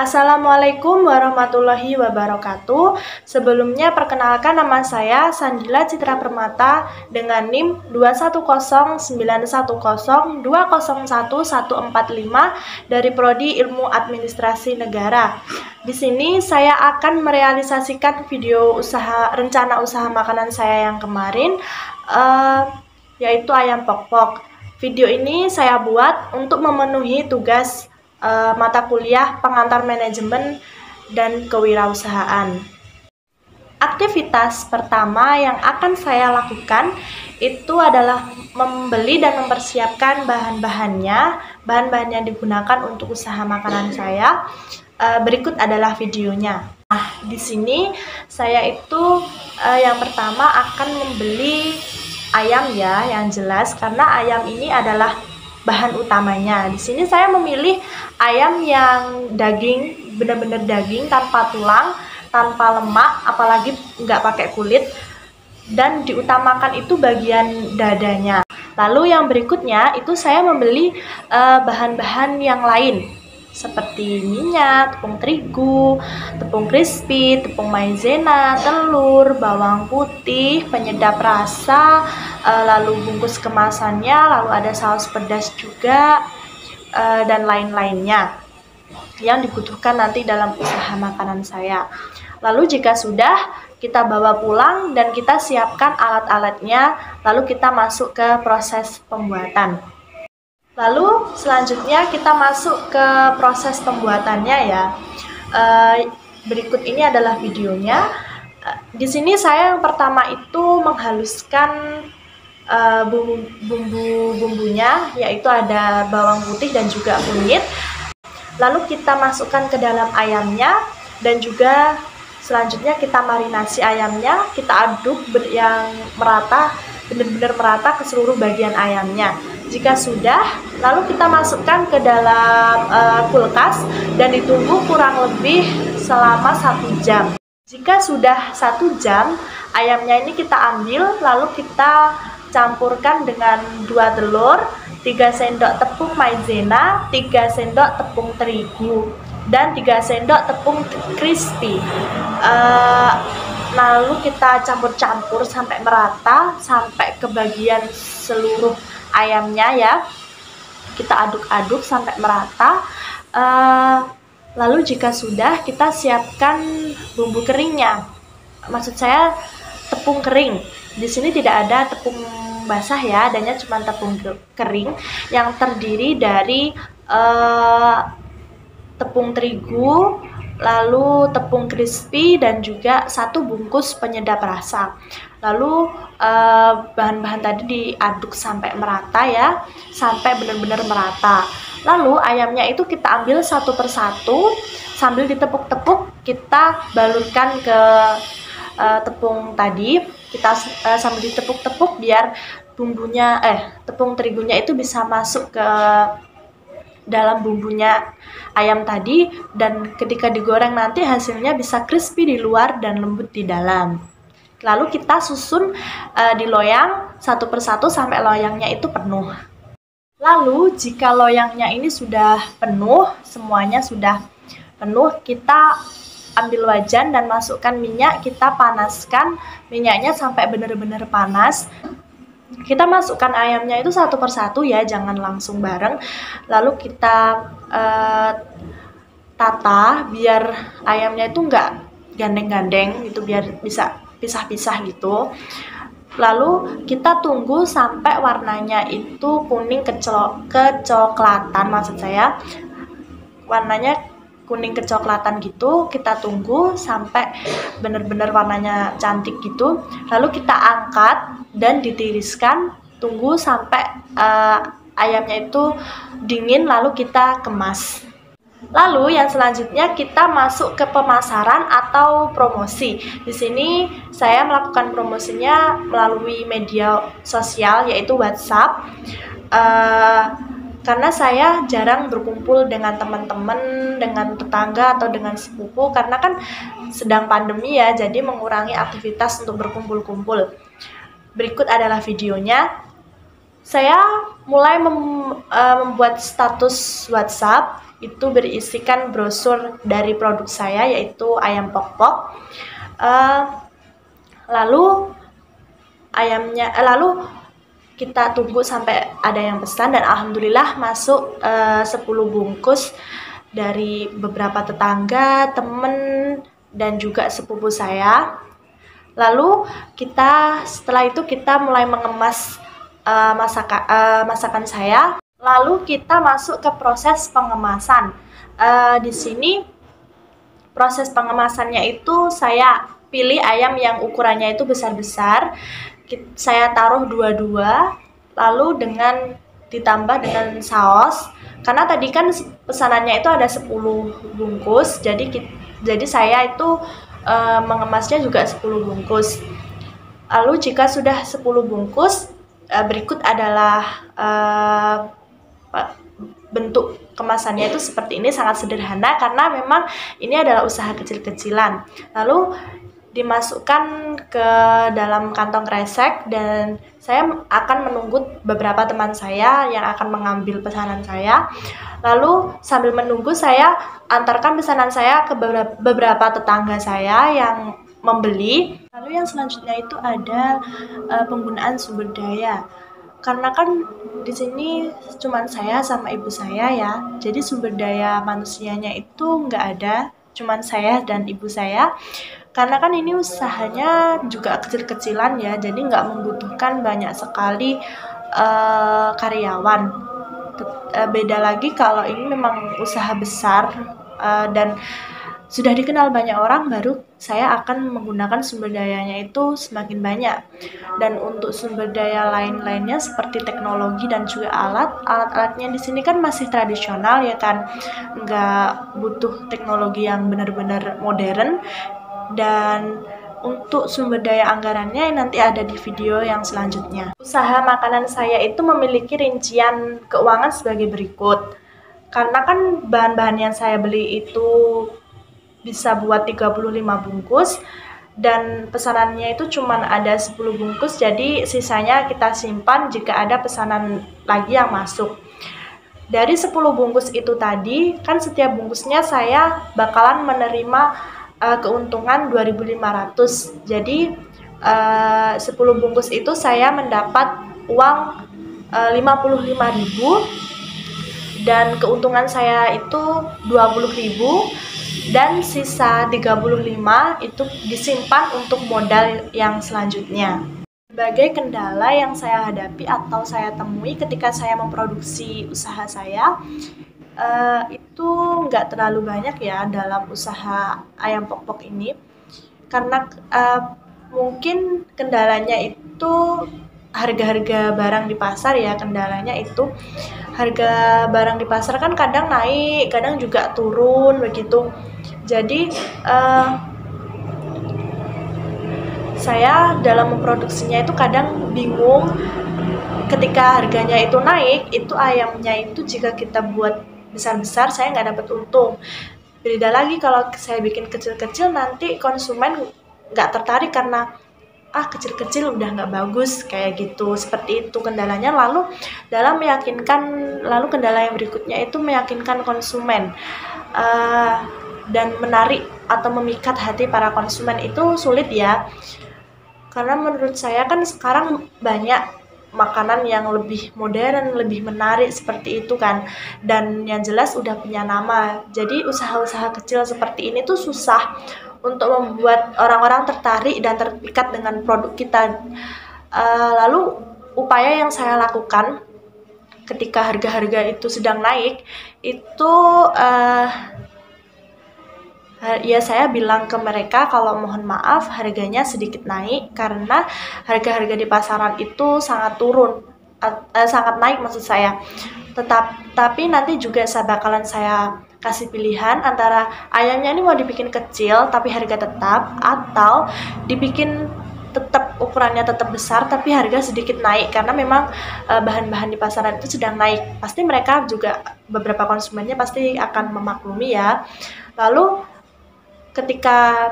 Assalamualaikum warahmatullahi wabarakatuh. Sebelumnya perkenalkan, nama saya Sandila Citra Permata dengan NIM 2109102011145 dari Prodi Ilmu Administrasi Negara. Di sini saya akan merealisasikan video rencana usaha makanan saya yang kemarin, yaitu ayam pok-pok. Video ini saya buat untuk memenuhi tugas mata kuliah pengantar manajemen dan kewirausahaan. Aktivitas pertama yang akan saya lakukan itu adalah membeli dan mempersiapkan bahan-bahannya yang digunakan untuk usaha makanan saya. Berikut adalah videonya. Nah, di sini saya itu yang pertama akan membeli ayam ya, yang jelas karena ayam ini adalah bahan utamanya. Di sini saya memilih ayam yang daging, benar-benar daging tanpa tulang, tanpa lemak, apalagi nggak pakai kulit, dan diutamakan itu bagian dadanya. Lalu yang berikutnya itu saya membeli bahan-bahan yang lain seperti minyak, tepung terigu, tepung crispy, tepung maizena, telur, bawang putih, penyedap rasa, lalu bungkus kemasannya, lalu ada saus pedas juga, dan lain-lainnya yang dibutuhkan nanti dalam usaha makanan saya. Lalu jika sudah, kita bawa pulang dan kita siapkan alat-alatnya, lalu kita masuk ke proses pembuatan. Lalu selanjutnya kita masuk ke proses pembuatannya ya. Berikut ini adalah videonya. Di sini saya yang pertama itu menghaluskan bumbu-bumbunya, yaitu ada bawang putih dan juga kunyit. Lalu kita masukkan ke dalam ayamnya dan juga selanjutnya kita marinasi ayamnya, kita aduk yang merata, benar-benar merata ke seluruh bagian ayamnya. Jika sudah, lalu kita masukkan ke dalam kulkas dan ditunggu kurang lebih selama 1 jam. Jika sudah 1 jam, ayamnya ini kita ambil, lalu kita campurkan dengan 2 telur, 3 sendok tepung maizena, 3 sendok tepung terigu, dan 3 sendok tepung crispy. Lalu kita campur-campur sampai merata, sampai ke bagian seluruh ayamnya ya. Kita aduk-aduk sampai merata. Lalu jika sudah, kita siapkan bumbu keringnya. Maksud saya tepung kering. Di sini tidak ada tepung basah ya, adanya cuma tepung kering yang terdiri dari tepung terigu, lalu tepung crispy, dan juga 1 bungkus penyedap rasa. Lalu bahan-bahan tadi diaduk sampai merata ya, sampai benar-benar merata. Lalu ayamnya itu kita ambil satu persatu, sambil ditepuk-tepuk kita balurkan ke tepung tadi. Kita sambil ditepuk-tepuk biar tepung terigunya itu bisa masuk ke dalam bumbunya ayam tadi, dan ketika digoreng nanti hasilnya bisa crispy di luar dan lembut di dalam. Lalu kita susun di loyang satu persatu sampai loyangnya itu penuh. Lalu jika loyangnya ini sudah penuh, semuanya sudah penuh, kita ambil wajan dan masukkan minyak, kita panaskan minyaknya sampai benar-benar panas. Kita masukkan ayamnya itu satu persatu ya, jangan langsung bareng. Lalu kita tata biar ayamnya itu nggak gandeng-gandeng gitu, biar bisa pisah-pisah gitu. Lalu kita tunggu sampai warnanya itu kuning kecoklatan, maksud saya warnanya kuning kecoklatan gitu. Kita tunggu sampai benar-benar warnanya cantik gitu. Lalu kita angkat dan ditiriskan, tunggu sampai ayamnya itu dingin, lalu kita kemas. Lalu yang selanjutnya kita masuk ke pemasaran atau promosi. Di sini saya melakukan promosinya melalui media sosial, yaitu WhatsApp. Karena saya jarang berkumpul dengan teman-teman, dengan tetangga atau dengan sepupu, karena kan sedang pandemi ya, jadi mengurangi aktivitas untuk berkumpul-kumpul. Berikut adalah videonya. Saya mulai membuat status WhatsApp itu berisikan brosur dari produk saya, yaitu ayam pok-pok. Lalu kita tunggu sampai ada yang pesan, dan alhamdulillah masuk 10 bungkus dari beberapa tetangga, temen, dan juga sepupu saya. Lalu setelah itu kita mulai mengemas masakan saya. Lalu kita masuk ke proses pengemasan. Di sini proses pengemasannya itu saya pilih ayam yang ukurannya itu besar-besar. Saya taruh dua-dua, lalu ditambah dengan saus. Karena tadi kan pesanannya itu ada 10 bungkus, jadi saya itu mengemasnya juga 10 bungkus. Lalu jika sudah 10 bungkus, berikut adalah bentuk kemasannya itu seperti ini, sangat sederhana karena memang ini adalah usaha kecil-kecilan. Lalu dimasukkan ke dalam kantong kresek, dan saya akan menunggu beberapa teman saya yang akan mengambil pesanan saya. Lalu sambil menunggu, saya antarkan pesanan saya ke beberapa tetangga saya yang membeli. Lalu yang selanjutnya itu ada penggunaan sumber daya. Karena kan di sini cuma saya sama ibu saya ya, jadi sumber daya manusianya itu nggak ada, cuma saya dan ibu saya. Karena kan ini usahanya juga kecil-kecilan ya, jadi nggak membutuhkan banyak sekali karyawan. Beda lagi kalau ini memang usaha besar dan sudah dikenal banyak orang, baru saya akan menggunakan sumber dayanya itu semakin banyak. Dan untuk sumber daya lain-lainnya seperti teknologi dan juga alat-alatnya di sini kan masih tradisional ya kan, nggak butuh teknologi yang benar-benar modern. Dan untuk sumber daya anggarannya nanti ada di video yang selanjutnya. Usaha makanan saya itu memiliki rincian keuangan sebagai berikut. Karena kan bahan-bahan yang saya beli itu bisa buat 35 bungkus, dan pesanannya itu cuma ada 10 bungkus, jadi sisanya kita simpan jika ada pesanan lagi yang masuk. Dari 10 bungkus itu tadi, kan setiap bungkusnya saya bakalan menerima keuntungan 2.500. Jadi 10 bungkus itu saya mendapat uang 55.000, dan keuntungan saya itu 20.000, dan sisa 35 itu disimpan untuk modal yang selanjutnya. Sebagai kendala yang saya hadapi atau saya temui ketika saya memproduksi usaha saya, itu nggak terlalu banyak ya dalam usaha ayam pok-pok ini. Karena mungkin kendalanya itu harga-harga barang di pasar ya. Kendalanya itu harga barang di pasar kan kadang naik, kadang juga turun begitu. Jadi saya dalam memproduksinya itu kadang bingung, ketika harganya itu naik, itu ayamnya itu jika kita buat besar-besar saya nggak dapat untung. Beda lagi kalau saya bikin kecil-kecil, nanti konsumen nggak tertarik karena kecil-kecil udah nggak bagus kayak gitu. Seperti itu kendalanya. Lalu kendala yang berikutnya itu meyakinkan konsumen dan menarik atau memikat hati para konsumen itu sulit ya. Karena menurut saya kan sekarang banyak makanan yang lebih modern, lebih menarik seperti itu kan, dan yang jelas udah punya nama. Jadi usaha-usaha kecil seperti ini tuh susah untuk membuat orang-orang tertarik dan terpikat dengan produk kita. Lalu upaya yang saya lakukan ketika harga-harga itu sedang naik itu ya saya bilang ke mereka kalau mohon maaf harganya sedikit naik karena harga-harga di pasaran itu sangat sangat naik maksud saya. Tapi nanti juga bakalan saya kasih pilihan antara ayamnya ini mau dibikin kecil tapi harga tetap, atau dibikin tetap ukurannya tetap besar tapi harga sedikit naik, karena memang bahan-bahan di pasaran itu sedang naik. Pasti mereka juga, beberapa konsumennya pasti akan memaklumi ya. Lalu ketika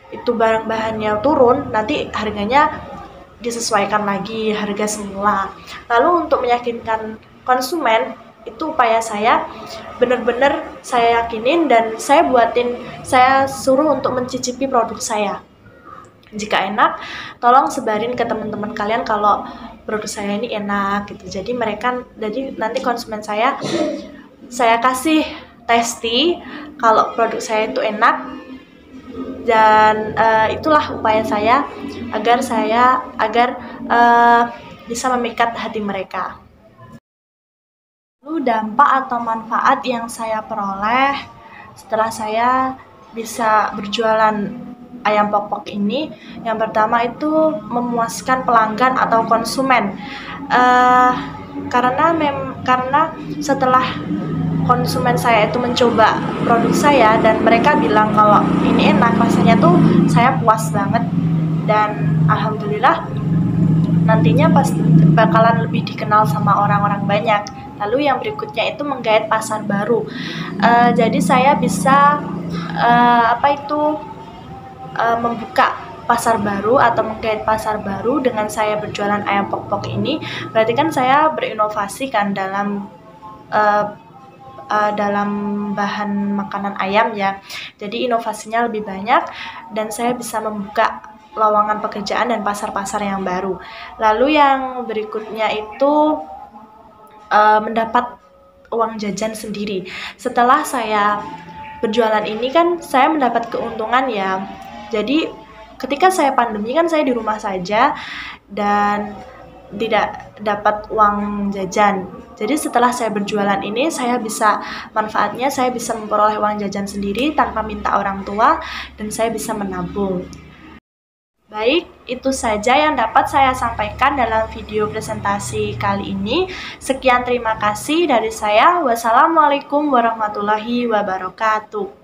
itu barang-bahannya turun, nanti harganya disesuaikan lagi harga semula. Lalu untuk meyakinkan konsumen, itu upaya saya benar-benar saya yakinin dan saya suruh untuk mencicipi produk saya. Jika enak, tolong sebarin ke teman-teman kalian kalau produk saya ini enak gitu. Jadi nanti konsumen saya kasih testi kalau produk saya itu enak, dan itulah upaya saya agar bisa memikat hati mereka. Lalu dampak atau manfaat yang saya peroleh setelah saya bisa berjualan ayam pok-pok ini, yang pertama itu memuaskan pelanggan atau konsumen, karena setelah konsumen saya itu mencoba produk saya dan mereka bilang kalau ini enak, rasanya tuh saya puas banget, dan alhamdulillah nantinya pasti bakalan lebih dikenal sama orang-orang banyak. Lalu yang berikutnya itu menggait pasar baru. Jadi saya bisa membuka pasar baru atau menggait pasar baru dengan saya berjualan ayam pok-pok ini. Berarti kan saya berinovasi kan dalam bahan makanan ayam ya. Jadi inovasinya lebih banyak dan saya bisa membuka lowongan pekerjaan dan pasar-pasar yang baru. Lalu yang berikutnya itu mendapat uang jajan sendiri. Setelah saya berjualan ini kan saya mendapat keuntungan ya. Jadi ketika saya pandemi kan saya di rumah saja dan tidak dapat uang jajan. Jadi setelah saya berjualan ini saya bisa memperoleh uang jajan sendiri tanpa minta orang tua, dan saya bisa menabung. Baik, itu saja yang dapat saya sampaikan dalam video presentasi kali ini. Sekian, terima kasih dari saya. Wassalamualaikum warahmatullahi wabarakatuh.